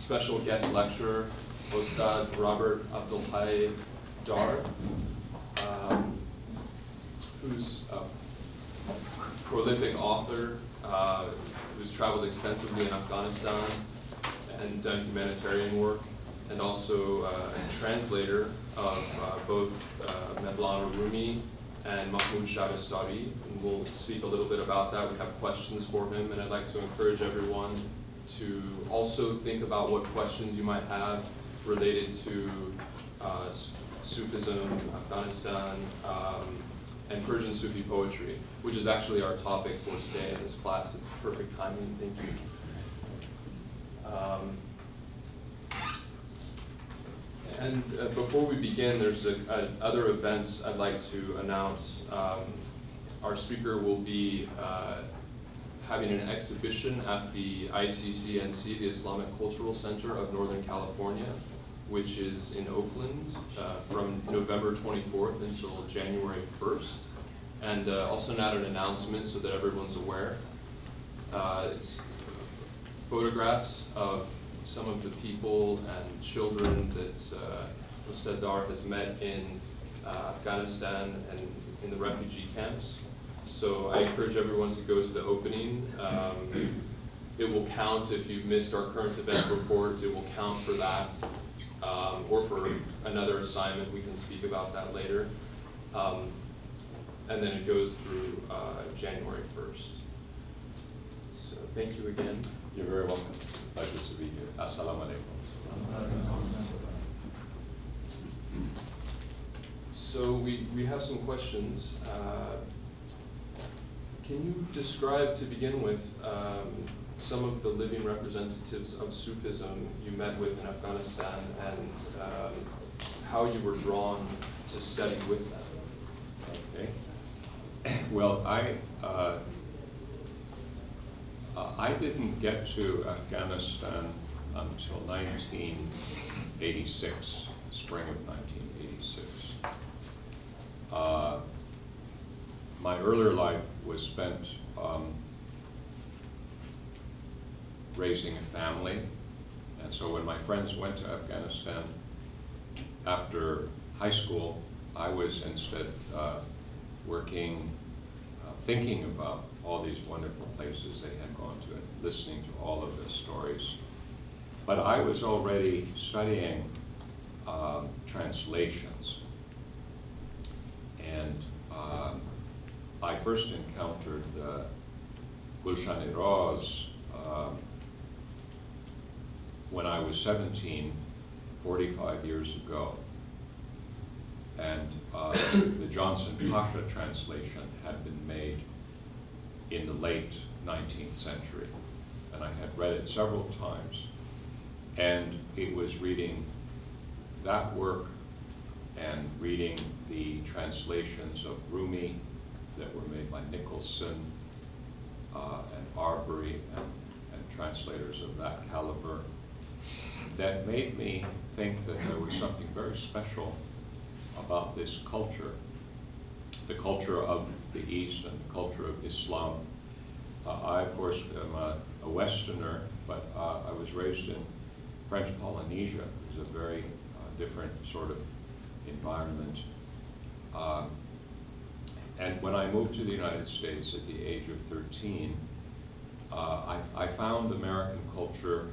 special guest lecturer, Ustad Robert Abdul Hayy Darr, who's a prolific author who's traveled extensively in Afghanistan and done humanitarian work, and also a translator of both Mevlana Rumi and Mahmoud Shabastari, and we'll speak a little bit about that. We have questions for him, and I'd like to encourage everyone to also think about what questions you might have related to Sufism, Afghanistan, and Persian Sufi poetry, which is actually our topic for today in this class. It's perfect timing, thank you. Before we begin, there's other events I'd like to announce. Our speaker will be having an exhibition at the ICCNC, the Islamic Cultural Center of Northern California, which is in Oakland from November 24th until January 1st. And I'll send out an announcement so that everyone's aware. It's photographs of some of the people and children that Ustad Darr has met in Afghanistan and in the refugee camps. So I encourage everyone to go to the opening. It will count if you've missed our current event report. It will count for that, or for another assignment. We can speak about that later. And then it goes through January 1st. So thank you again. You're very welcome. Pleasure to be here. Assalamu alaikum. So we have some questions. Can you describe, to begin with, some of the living representatives of Sufism you met with in Afghanistan, and how you were drawn to study with them? Okay. Well, I didn't get to Afghanistan until 1986, spring of 1986. My earlier life was spent raising a family, and so when my friends went to Afghanistan after high school, I was instead working, thinking about all these wonderful places they had gone to and listening to all of the stories. But I was already studying translations. And I first encountered Gulshan-e-Raz when I was 17, 45 years ago. And the Johnson Pasha translation had been made in the late 19th century. And I had read it several times. And it was reading that work and reading the translations of Rumi that were made by Nicholson and Arbery and translators of that caliber that made me think that there was something very special about this culture, the culture of the East and the culture of Islam. I, of course, am a Westerner, but I was raised in French Polynesia. It was a very different sort of environment. And when I moved to the United States at the age of 13, I found American culture,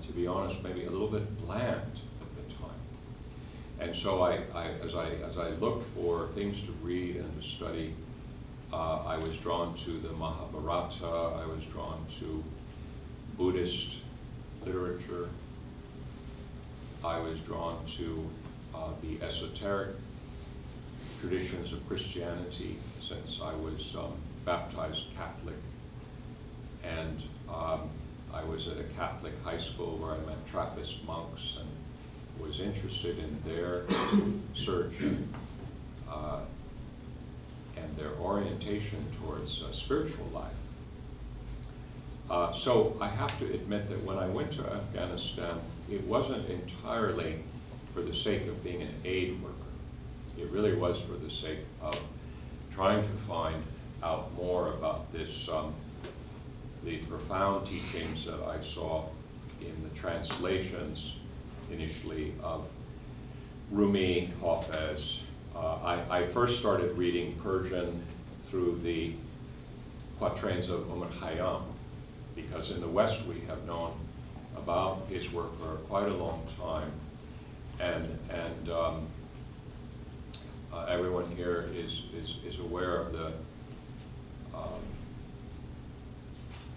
to be honest, maybe a little bit bland at the time. And so as I looked for things to read and to study, I was drawn to the Mahabharata, I was drawn to Buddhist literature, I was drawn to the esoteric traditions of Christianity, since I was baptized Catholic. And I was at a Catholic high school where I met Trappist monks and was interested in their search and their orientation towards spiritual life. So I have to admit that when I went to Afghanistan, it wasn't entirely for the sake of being an aid worker. It really was for the sake of trying to find out more about this, the profound teachings that I saw in the translations initially of Rumi, Hafez. I first started reading Persian through the quatrains of Omar Khayyam, because in the West we have known about his work for quite a long time, and everyone here is aware of the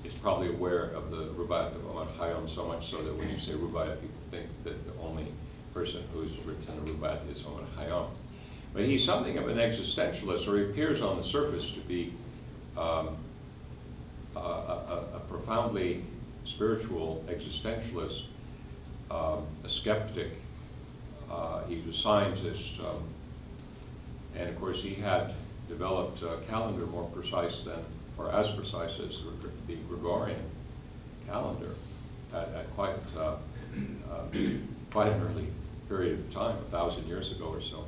is probably aware of the Rubaiyat of Omar Khayyam, so much so that when you say Rubaiyat, people think that the only person who's written a Rubaiyat is Omar Khayyam. But he's something of an existentialist, or he appears on the surface to be a profoundly spiritual existentialist, a skeptic. He was a scientist, and of course he had developed a calendar more precise than, or as precise as the Gregorian calendar at quite an early period of time, 1,000 years ago or so.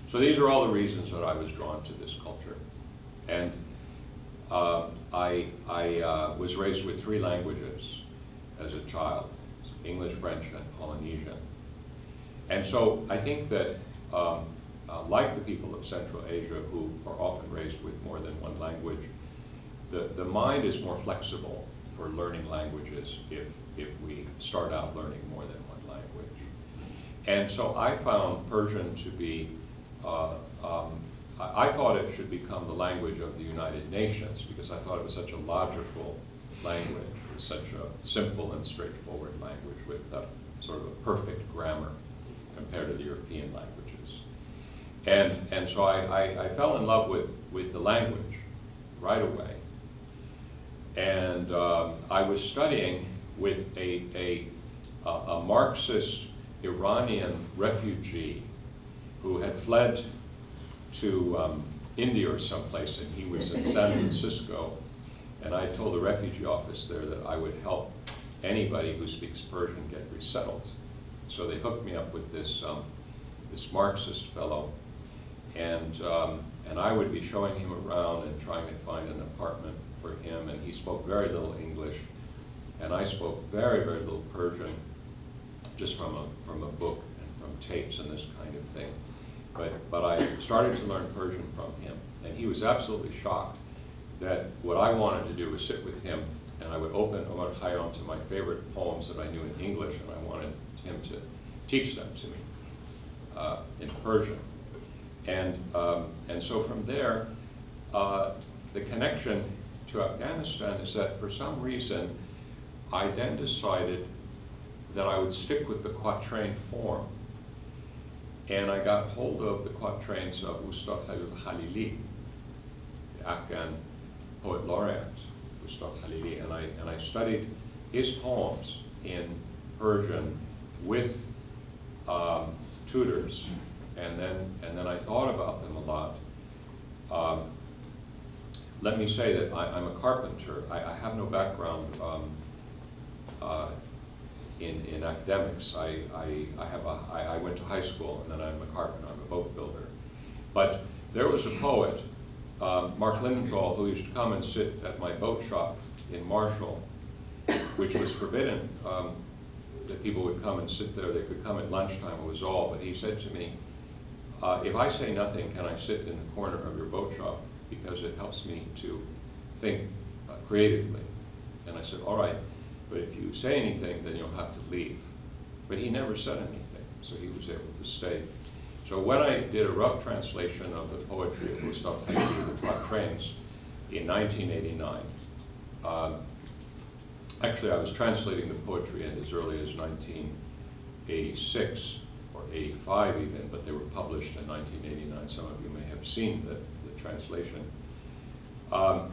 So these are all the reasons that I was drawn to this culture. And I was raised with 3 languages as a child, English, French, and Polynesian. And so I think that, like the people of Central Asia, who are often raised with more than one language, the mind is more flexible for learning languages if we start out learning more than one language. And so I found Persian to be, I thought it should become the language of the United Nations, because I thought it was such a logical language, it was such a simple and straightforward language with sort of a perfect grammar compared to the European languages. And so I fell in love with the language right away. And I was studying with a Marxist Iranian refugee who had fled to India or someplace, and he was in San Francisco. And I told the refugee office there that I would help anybody who speaks Persian get resettled. So they hooked me up with this this Marxist fellow, and I would be showing him around and trying to find an apartment for him. And he spoke very little English, and I spoke very, very little Persian, just from a book and from tapes and this kind of thing. But I started to learn Persian from him, and he was absolutely shocked that what I wanted to do was sit with him, and I would open Omar Khayyam to my favorite poems that I knew in English, and I wanted him to teach them to me in Persian. And so from there, the connection to Afghanistan is that for some reason, I then decided that I would stick with the quatrain form. And I got hold of the quatrains of Ustad Abdul Hayy Darr, the Afghan poet laureate, Ustad Hayy Darr, and I studied his poems in Persian with tutors, and then I thought about them a lot. Let me say that I'm a carpenter. I have no background in academics. I went to high school, and then I'm a carpenter. I'm a boat builder. But there was a poet, Mark Lindenthal, who used to come and sit at my boat shop in Marshall, which was forbidden that people would come and sit there. They could come at lunchtime, it was all. But he said to me, if I say nothing, can I sit in the corner of your boat shop? Because it helps me to think creatively. And I said, all right, but if you say anything, then you'll have to leave. But he never said anything, so he was able to stay. So when I did a rough translation of the poetry of Ustad Hayy Darr, the quatrains, in 1989, actually I was translating the poetry in as early as 1986, or 85 even, but they were published in 1989. Some of you may have seen the translation. I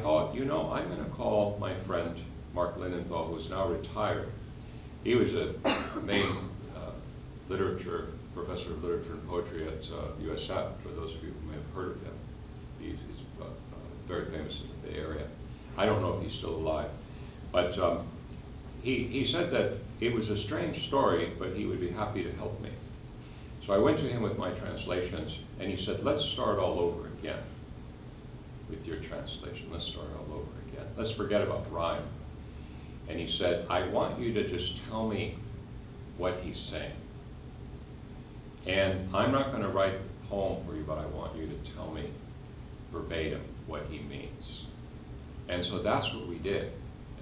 thought, you know, I'm going to call my friend Mark Lindenthal, who is now retired. He was a main professor of literature and poetry at USF, for those of you who may have heard of him. He's very famous in the Bay Area. I don't know if he's still alive. But he said that it was a strange story, but he would be happy to help me. So I went to him with my translations, and he said, let's start all over again with your translation. Let's start all over again. Let's forget about rhyme. And he said, I want you to just tell me what he's saying. And I'm not going to write a poem for you, but I want you to tell me verbatim what he means. And so that's what we did.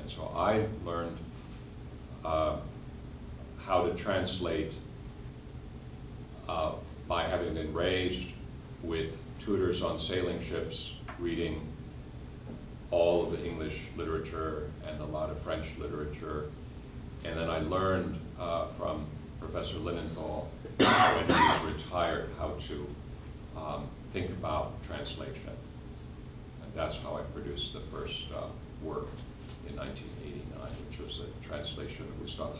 And so I learned how to translate by having been raised with tutors on sailing ships, reading all of the English literature and a lot of French literature. And then I learned from Professor Linenthal, when he was retired, how to think about translation. And that's how I produced the first work in 1989, which was a translation of Ustad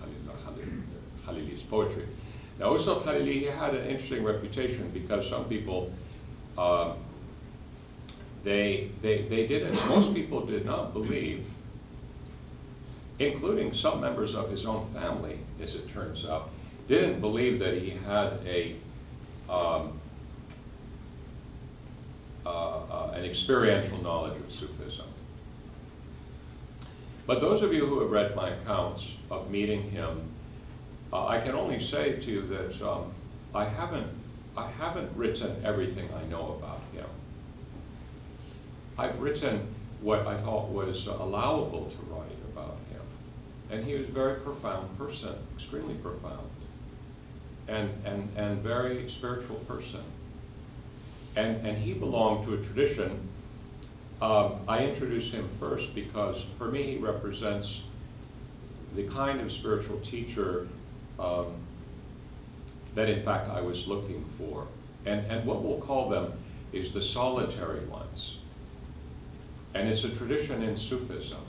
Khalili's poetry. Now, Ustad Khalili, he had an interesting reputation because some people, most people did not believe, including some members of his own family, as it turns out, didn't believe that he had an experiential knowledge of Sufism. But those of you who have read my accounts of meeting him, I can only say to you that I haven't written everything I know about him. I've written what I thought was allowable to write about him. And he was a very profound person, extremely profound, and very spiritual person. And he belonged to a tradition. I introduced him first because, for me, he represents the kind of spiritual teacher that, in fact, I was looking for. And what we'll call them is the solitary ones. And it's a tradition in Sufism